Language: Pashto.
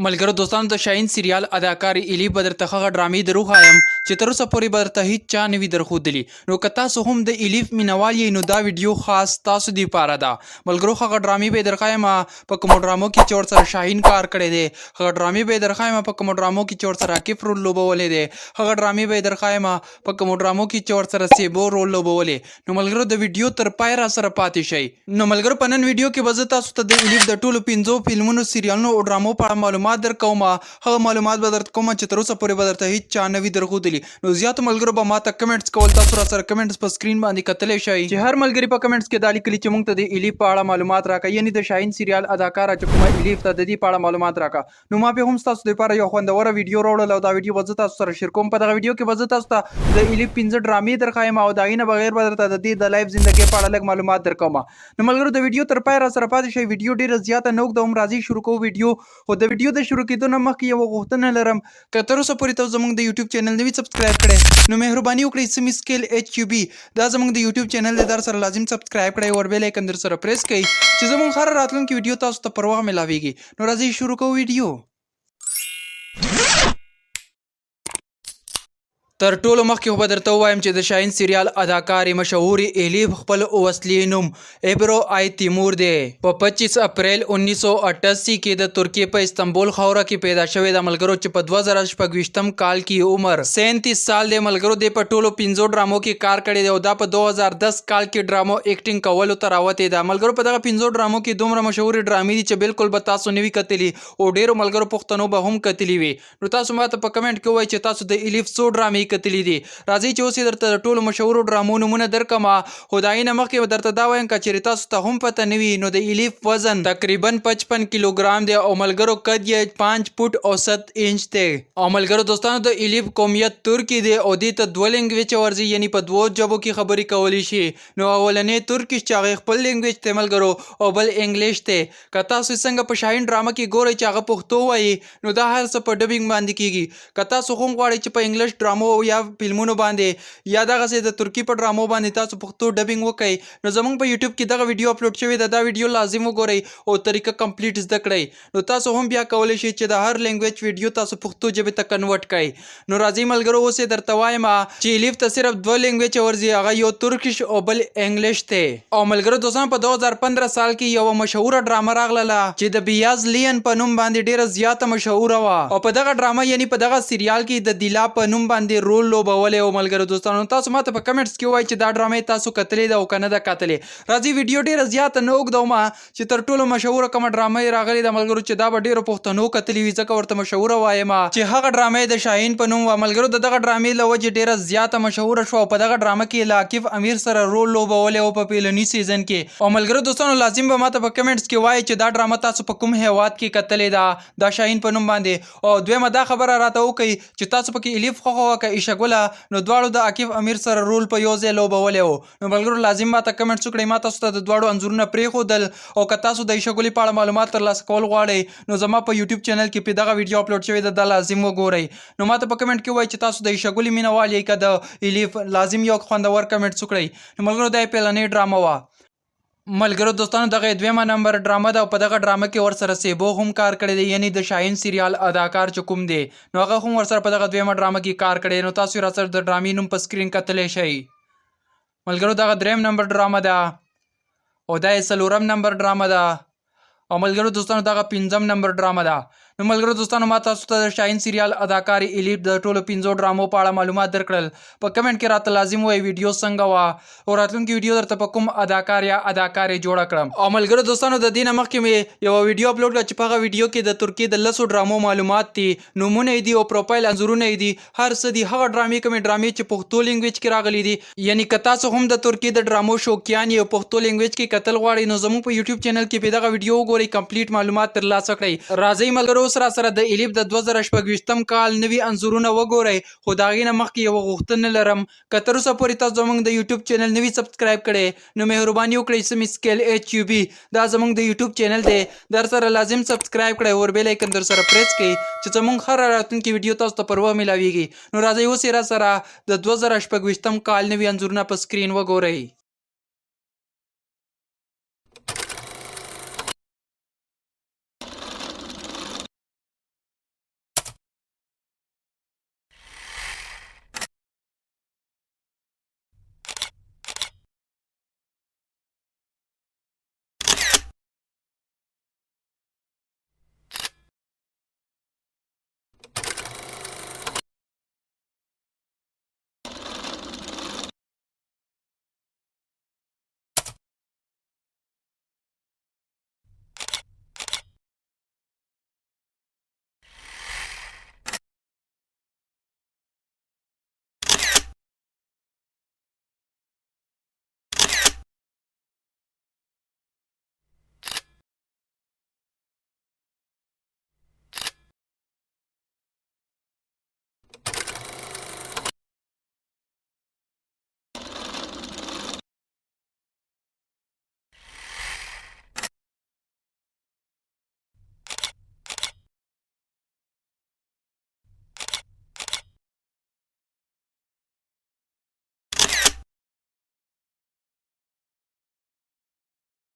ملګرو دوستانو د شاهین سریال اداکار ایلی به درته هغه ډرامې دروښایم چې تر اوسه پورې به درته هیڅ چا نه وي درښودلي. نو که تاسو هم د ایلی مینوال یئ نو دا ویډیو خاص تاسو دپاره ده. ملګرو هغه ډرامې به یې درښایم په کومو ډرامو کې چې ورسره شاهین کار کړی دی. هغه ډرامې به یې درښایم په کومو ډرامو کې چې ورسره عاکف رول لوبولی دی. هغه ډرامې به یې درښایم په کومو ډرامو کې چې ورسره سیبو رول لوبولی. نو ملګرو د ویډیو تر پای را سره پاتې شئ. نو ملګرو په نن ویډیو کې به زه تاسو ته د ایلی د ټولو 5 فلمونو سریالونو او ډرامو په اړه معلومات درکوم. هغه معلومات به درته کوم چې تر اوسه پورې به درته هیڅ چا نه وي درښودلي. نو زیاتو ملګرو به ماته کمنټس کول، تاسو را سره کمنټس په سکرین باندې کتلی شئ چې هر ملګري په کمنټس کې دا لیکلي چې موږ ته د ایلی په اړه معلومات راکړه، یعنې د شاهین سریال اداکاره چې کومه ایلی ته د دې په اړه معلومات راکړه. نو ما به هم ستاسو دپاره یو خوندوره ویډیو راوړل او دا ویډیو به زه تاسو سره شیر کوم. په دغه ویډیو کې به زه تاسو ته د ایلی 5 ډرامې درښایم او د هغې نه بغیر به درته د دې د لایف زندګۍ په اړه لږ معلومات درکوم. نو ملګرو د ویډیو تر پای را سره پاتې شئ. ویډیو ډېره زیاته نه اوږده هم، راځئ شروع کوو ویډیو. خو د ویډیو د شروع کېدو نه مخکې یوه غوښتنه لرم، که تر اوسه پورې تاسو زموږ د یوټیوب چینل نه وي سبسکرایب کړی نو مهرباني وکړئ سمی سکیل HUB دا زموږ د یوټیوب چینل دی، در سره لازم سبسکرایب کړئ او بیل آیکن در سره پریس کړئ چې زموږ هر راتلونکي ویډیو تاسو ته پر وخت ملاویږي. نو راځئ شروع کوو ویډیو. تر ټولو مخکې خو به درته ووایم چې د شاهین سریال اداکارې مشهورې ایلی خپل اصلي نوم ایبرو آی تیمور دی. په 25 اپریل 1988 کې د ترکیې په استنبول خاوره کې پیدا شوی د ملګرو چې په 2026 کال کې عمر 37 سال دی. ملګرو دی په ټولو 5 ډرامو کې کار کړی دی او دا په 2010 کال کې ډرامو ایکټینګ کولو ته راوتی ده. ملګرو په دغه 5 ډرامو کې دومره مشهورې ډرامې دي چې بالکل به تاسو نه وي کتلي او ډیرو ملګرو پښتنو به هم کتلي وي. نو تاسو ماته په کمنټ کې ووایئ چې تاسو د ایلی څو ډرامې کتلي دي. راځئ چې اوس یې درته د ټولو مشهورو ډرامو نومونه درکړم. خو د هغې نه مخکې به درته دا وایم که چېرې تاسو ته هم پته نه وي نو د ایلی وزن تقریبا 55 کیلوګرام دی او ملګرو قد یې 5 فوټ او 7 انچ دی. او ملګرو دوستانو د ایلی قومیت ترکی دی او دې ته 2 لینګویج ورځي، یعنې په 2 ژبو کې خبرې کولی شي. نو اولنۍ ترکیش چې هغې خپل لینګویج دی ملګرو او بل انګلیش دی. که تاسو څنګه په شاهین ډرامه کې ګورئ چې هغه پښتو وایي نو دا هر څه په ډبینګ باندې کیږي. که تاسو هم غواړئ چې په انګلیش ډرامو یا فلمونو باندې یا دغسې د ترکي په ډرامو باندې تاسو پښتو ډبینګ وکئ نو زموږ په یوټیوب کې دغه ویډیو اپلوډ شوی ده. دا ویډیو لازم وګورئ او طریقه کمپلیټ زده کړئ. نو تاسو هم بیا کولی شئ چې د هر لینګویج ویډیو تاسو پښتو ژبې ته کنورټ کړئ. نو راځئ ملګرو اوس یې درته وایم چې ایلیف ته صرف 2 لینګویج ورځي، هغه یو ترکیش او بل انګلیش دی. او ملګرو دوستانو په 2015 سال کې یوه مشهوره ډرامه راغله چې د بیاز لین په نوم باندې ډیره زیاته مشهوره وه او په دغه ډرامه یعنې په دغه سریال کې د دیلا په نوم باندې رول لوبولی. او ملګرو دوستانو تاسو ماته په کمنټس کې ووایئ چې دا ډرامې تاسو کتلې ده او که نه ده کتلې. راځئ ویډیو ډېره زیاته نه اوږدوم چې تر ټولو مشهوره کومه ډرامه راغلې ده ملګرو چې دا به ډېرو پښتنو کتلې وي ځکه ورته مشهوره وایم چې هغه ډرامه د شاهین په نوم وه. ملګرو د دغه ډرامې له وجې ډېره زیاته مشهوره شوه او په دغه ډرامه کې له عاکف امیر سره رول لوبولی او په پیلني سیزن کې. او ملګرو دوستانو لازم به ماته په کمنټس کې وایئ چې دا ډرامه تاسو په کوم هیواد کې کتلې ده دا شاهین په نوم باندې. او دویمه دا خبره راته وکړئ چې تاسو پکې ایلیف خوښوه که ایشګله نو دواړو د عاکف امیر سره رول په یو ځای لوبولی و. نو ملګرو لازم ماته کمنټس وکړئ. ما تاسو ته د دواړو انځورونه پرېښودل او که تاسو د ایشګلې په اړه معلومات ترلاسه کول غواړئ نو زما په یوټیوب چینل کې په دغه ویډیو اپلوډ شوی ده، دا لازم وګورئ. نو ماته په کمنټ کې ووایئ چې تاسو د ایشګلې مینوال یئ که د ایلیف، لازم یو خوندور کمنټس وکړئ. نو ملګرو دا یې پیلنۍ ډرامه وه. ملګرو دوستانو دغه 2 نمبر ډرامه ده او په دغه ډرامه کې ورسره سیبو هم کار کړی دی، یعنې د شاهین سریال اداکار چې کوم دی نو هغه هم ورسره په دغه 2 ډرامه کې کار کړی. نو تاسو را سره د ډرامې نوم په سکرین کتلی شئ. ملګرو دغه 3 نمبر ډرامه ده او دا یې 4 نمبر ډرامه ده او ملګرو دوستانو دغه 5 نمبر ډرامه ده. نو ملګرو دوستانو ما تاسو ته د شاهین سریال اداکار ایلی د ټولو 5 ډرامو په اړه معلومات درکړل. په کمنټ کې راته لازم وایئ ویډیو څنګه وه او راتلونکي ویډیو درته په کوم اداکار یا اداکارې جوړه کړم. او ملګرو دوستانو د دې نه مخکې مې یوه ویډیو اپلوډ کړه چې په هغه ویډیو کې د ترکیې د 10 ډرامو معلومات دي، نومونه یې دي او پروفایل انځورونه یې دي، هر څه دي. هغه ډرامې کومې ډرامې چې پښتو لینګویج کې راغلي دي، یعنې که تاسو هم د ترکیې د ډرامو شوقیان یې پښتو لینګویج کې کتل غواړئ نو زموږ په یوټیوب چینل کې په دغه ویډیو وګورئ، کمپلیټ معلومات ترلاسه کړئ. راځئ ملګرو اوس را سره د ایلی د 2026 کال نوي انځورونه وګورئ. خو د هغې نه مخکې یوه غوښتنه لرم، که تر اوسه پورې تاسو زموږ د یوټیوب چینل نه وي سبسکرایب کړی نو مهرباني وکړئ سمی سکیل HUB دا زموږ د یوټیوب چینل دی، در سره لازم سبسکرایب کړئ او بیل آیکن در سره پریس کړئ چې زموږ هر راتلونکي ویډیو تاسو ته پر وخت ملاویږي. نو راځئ اوس یې را سره د 2026 کال نوي انځورونه په سکرین وګورئ.